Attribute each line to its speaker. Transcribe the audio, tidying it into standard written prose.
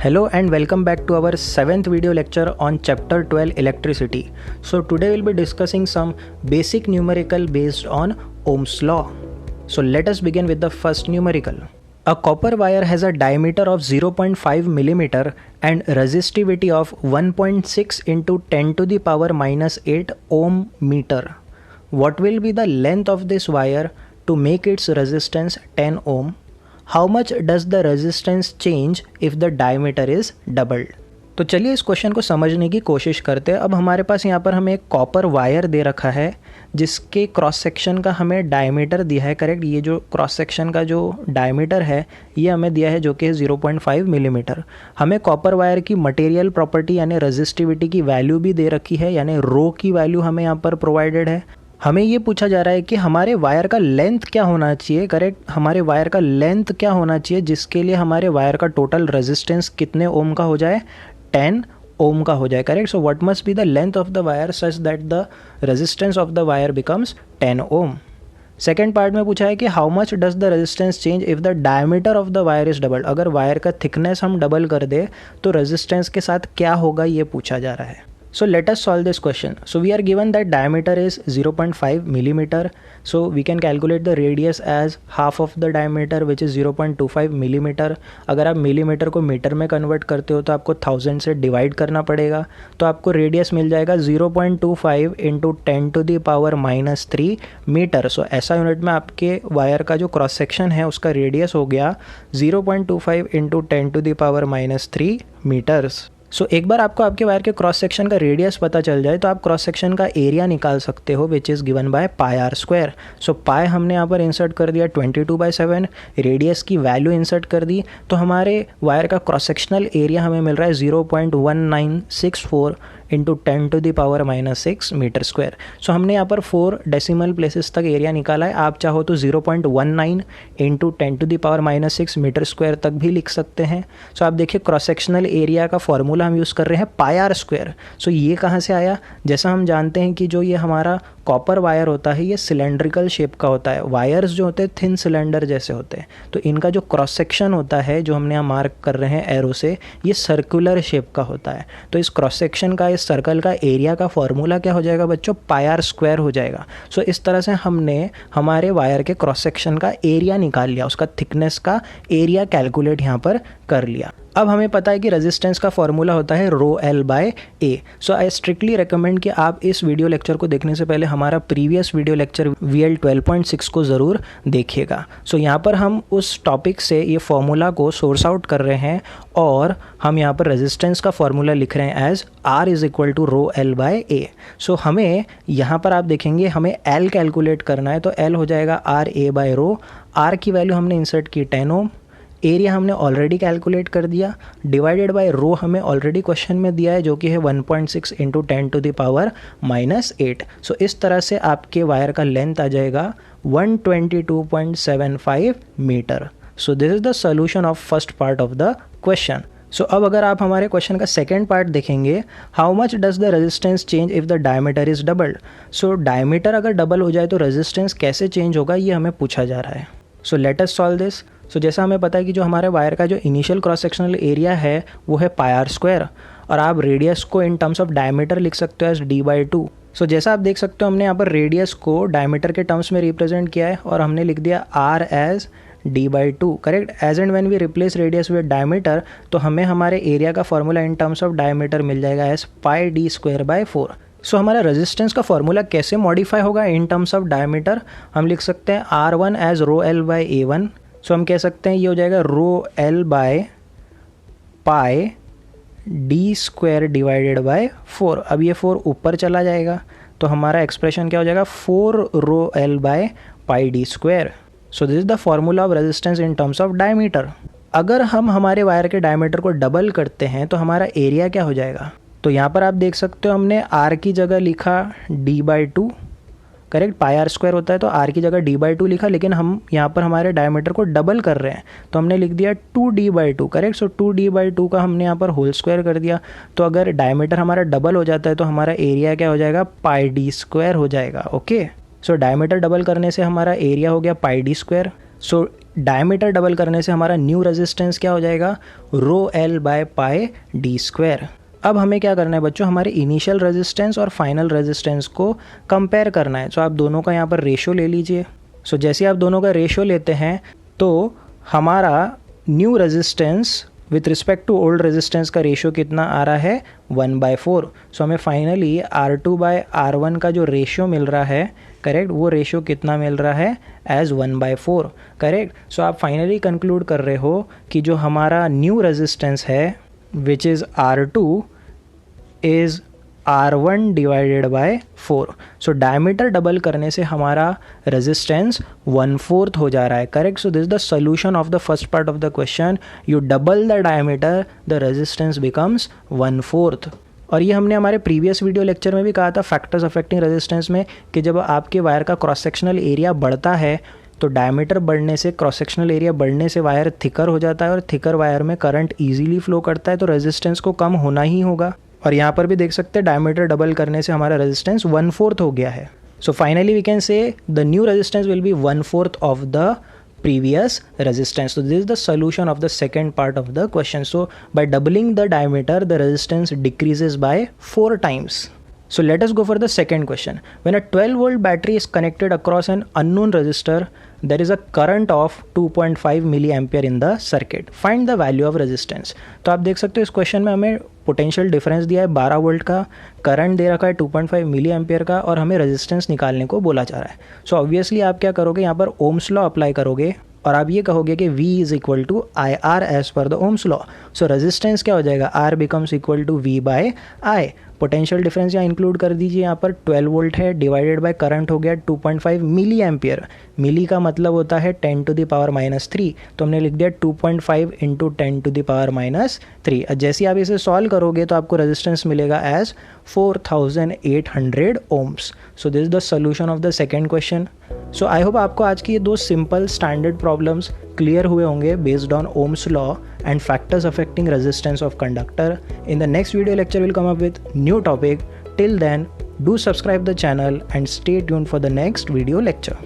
Speaker 1: Hello and welcome back to our 7th video lecture on chapter 12 electricity. So today we'll be discussing some basic numerical based on Ohm's law. So let us begin with the first numerical. A copper wire has a diameter of 0.5 millimeter and resistivity of 1.6 into 10 to the power minus 8 ohm meter. What will be the length of this wire to make its resistance 10 ohm? How much does the resistance change if the diameter is doubled? तो चलिए इस question को समझने की कोशिश करते हैं। अब हमारे पास यहाँ पर हमें एक कॉपर वायर दे रखा है जिसके क्रॉस सेक्शन का हमें डायमीटर दिया है। करेक्ट, ये जो क्रॉस सेक्शन का जो डायमीटर है ये हमें दिया है जो कि है 0.5 मिलीमीटर। हमें कॉपर वायर की मटेरियल प्रॉपर्टी यानी रेजिस्टिविटी की वैल्यू भी दे रखी है, यानी रो की वैल्यू हमें यहाँ पर प्रोवाइडेड है। हमें ये पूछा जा रहा है कि हमारे वायर का लेंथ क्या होना चाहिए। करेक्ट, हमारे वायर का लेंथ क्या होना चाहिए जिसके लिए हमारे वायर का टोटल रेजिस्टेंस कितने ओम का हो जाए, 10 ओम का हो जाए। Correct, so what must be the length of the wire such that the resistance of the wire becomes 10 ohm. Second part में पूछा है कि how much does the resistance change if the diameter of the wire is double. अगर wire का thickness हम double कर दे तो रेजिस्टेंस के साथ क्या होगा ये पूछा जा रहा है। So let us solve this question. So we are given that diameter is 0.5 millimeter. So we can calculate the radius as half of the diameter which is 0.25 millimeter. अगर आप मिलीमीटर को मीटर में कन्वर्ट करते हो तो आपको 1000 से divide करना पड़ेगा, तो आपको रेडियस मिल जाएगा 0.25 into 10 to the power minus 3 metre. So ऐसा यूनिट में आपके वायर का जो क्रॉस सेक्शन है उसका रेडियस हो गया 0.25 into 10 to the power minus 3 metres. So एक बार आपको आपके वायर के क्रॉस सेक्शन का रेडियस पता चल जाए तो आप क्रॉस सेक्शन का एरिया निकाल सकते हो which is given by pi r square. So pi हमने यहाँ पर इंसर्ट कर दिया 22/7, रेडियस की वैल्यू इंसर्ट कर दी, तो हमारे वायर का क्रॉस सेक्शनल एरिया हमें मिल रहा है 0.1964 into 10 to the power minus 6 metre square. So हमने यहाँ पर 4 डेसिमल प्लेसेस तक एरिया निकाला है। आप चाहो तो 0.19 into 10 to the power minus 6 metre square तक भी लिख सकते हैं। सो आप देखिए क्रॉस सेक्शनल एरिया का फॉर्मूला हम यूज़ कर रहे हैं पाई आर स्क्वायर। सो ये कहाँ से आया? जैसा हम जानते हैं कि जो ये हमारा कॉपर वायर होता है ये सिलेंड्रिकल शेप का होता है। वायर्स जो होते हैं थिन सिलेंडर जैसे होते हैं, तो इनका जो क्रॉस सेक्शन होता है जो हमने यहाँ मार्क कर रहे हैं एरो से, ये सर्कुलर शेप का होता है। तो इस क्रॉस सेक्शन का, इस सर्कल का एरिया का फॉर्मूला क्या हो जाएगा बच्चों? पाई आर स्क्वायर हो जाएगा। सो इस तरह से हमने हमारे वायर के क्रॉस सेक्शन का एरिया निकाल लिया, उसका थिकनेस का एरिया कैलकुलेट यहाँ पर कर लिया। अब हमें पता है कि रेजिस्टेंस का फॉर्मूला होता है रो L by A. So I strictly recommend कि आप इस वीडियो लेक्चर को देखने से पहले हमारा प्रीवियस वीडियो लेक्चर VL 12.6 को ज़रूर देखिएगा। सो यहाँ पर हम उस टॉपिक से ये फॉर्मूला को सोर्स आउट कर रहे हैं और हम यहाँ पर रेजिस्टेंस का फॉर्मूला लिख रहे हैं as R is equal to rho L by A. So हमें यहाँ पर आप देखेंगे हमें L कैलकुलेट करना है, तो L हो जाएगा RA बाय रो। R की वैल्यू हमने इंसर्ट की 10 ओम, एरिया हमने ऑलरेडी कैलकुलेट कर दिया, डिवाइडेड बाय रो हमें ऑलरेडी क्वेश्चन में दिया है जो कि है 1.6 into 10 to the power minus 8। So इस तरह से आपके वायर का लेंथ आ जाएगा 122.75 metre. So this is the solution of first part of the question. So अब अगर आप हमारे क्वेश्चन का सेकेंड पार्ट देखेंगे, how much does the resistance change if the diameter is doubled. So diameter अगर डबल हो जाए तो रेजिस्टेंस कैसे चेंज होगा ये हमें पूछा जा रहा है। So let us solve this. So जैसा हमें पता है कि जो हमारे वायर का जो इनिशियल क्रॉस सेक्शनल एरिया है वो है पाई आर स्क्वायर, और आप रेडियस को इन टर्म्स ऑफ डायमीटर लिख सकते हो एज d/2। सो जैसा आप देख सकते हो हमने यहाँ पर रेडियस को डायमीटर के टर्म्स में रिप्रेजेंट किया है और हमने लिख दिया r as d/2। Correct, as and when we replace radius with diameter तो हमें हमारे एरिया का formula in terms of diameter मिल जाएगा एज पाई d²/4। सो हमारा रेजिस्टेंस का फॉर्मूला कैसे मॉडिफाई होगा इन टर्म्स ऑफ डायमीटर? हम लिख सकते हैं R1 as rho L by A1। So हम कह सकते हैं ये हो जाएगा rho L by pi d² divided by 4। अब ये 4 ऊपर चला जाएगा तो हमारा एक्सप्रेशन क्या हो जाएगा 4 रो L by pi d²। So this is the formula of resistance in terms of diameter. अगर हम हमारे वायर के डायमीटर को डबल करते हैं तो हमारा एरिया क्या हो जाएगा? तो यहाँ पर आप देख सकते हो हमने R की जगह लिखा d/2। करेक्ट, पाई आर स्क्वायर होता है तो R की जगह d/2 लिखा, लेकिन हम यहाँ पर हमारे डायमीटर को डबल कर रहे हैं तो हमने लिख दिया 2d/2। करेक्ट, सो 2d/2 का हमने यहाँ पर होल स्क्वायर कर दिया। तो अगर डायमीटर हमारा डबल हो जाता है तो हमारा एरिया क्या हो जाएगा? पाई d² हो जाएगा। ओके, सो डायमीटर डबल करने से हमारा एरिया हो गया पाई d²। सो डायमीटर डबल करने से हमारा न्यू रेजिस्टेंस क्या हो जाएगा, rho L by pi D square. अब हमें क्या करना है बच्चों, हमारे इनिशियल रेजिस्टेंस और फाइनल रेजिस्टेंस को कंपेयर करना है। सो आप दोनों का यहाँ पर रेशो ले लीजिए। सो जैसे आप दोनों का रेशो लेते हैं तो हमारा new resistance with respect to old resistance का रेशो कितना आ रहा है, 1/4। सो हमें फाइनली R2/R1 का जो रेशो मिल रहा है, करेक्ट, वो रेशो कितना मिल रहा है, एज 1/4, करेक्ट। सो आप फाइनली कंक्लूड कर रहे हो कि जो हमारा न्यू रेजिस्टेंस है which is R2 is R1 divided by 4। So diameter double करने से हमारा रेजिस्टेंस 1/4 हो जा रहा है, correct. So this is the solution of the first part of the question, U double the diameter, the resistance becomes 1/4। और ये हमने हमारे प्रीवियस वीडियो लेक्चर में भी कहा था फैक्टर्स अफेक्टिंग रेजिस्टेंस में, कि जब आपके वायर का क्रॉस सेक्शनल एरिया बढ़ता है तो डायमीटर बढ़ने से, क्रॉस सेक्शनल एरिया बढ़ने से वायर थिकर हो जाता है, और थिकर वायर में करंट ईजिली फ्लो करता है, तो रेजिस्टेंस को कम होना ही होगा। और यहाँ पर भी देख सकते हैं डायमीटर डबल करने से हमारा रेजिस्टेंस 1/4 हो गया है। So finally we can say the new resistance will be 1/4 of the previous resistance. So this is the solution of the second part of the question. So by doubling the diameter, the resistance decreases by 4 times. So let us go for the second question. When a 12-volt battery is connected across an unknown resistor, there is a current of 2.5 milliampere in the circuit. Find the value of resistance. तो आप देख सकते हो इस question में हमें potential difference दिया है 12 वोल्ट का, करंट दे रखा है 2.5 मिली एम्पियर का, और हमें रेजिस्टेंस निकालने को बोला जा रहा है। सो ऑब्वियसली आप क्या करोगे, यहाँ पर ओम्स लॉ अप्लाई करोगे और आप ये कहोगे कि V is equal to I R as per the Ohm's law. So resistance क्या हो जाएगा, R becomes equal to V by I. Potential difference यहाँ इंक्लूड कर दीजिए, यहाँ पर 12 वोल्ट है, डिवाइडेड बाय करंट हो गया 2.5 मिली एम्पियर। मिली का मतलब होता है 10⁻³ तो हमने लिख दिया 2.5 इंटू 10⁻³ जैसे आप इसे सॉल्व करोगे तो आपको रेजिस्टेंस मिलेगा as 4800 ohms. So this is the solution of the second question. So I hope आपको आज की ये 2 सिंपल स्टैंडर्ड प्रॉब्लम्स क्लियर हुए होंगे based on Ohm's law and factors affecting resistance of conductor. In the next video lecture we'll come up with new topic. Till then, do subscribe the channel and stay tuned for the next video lecture.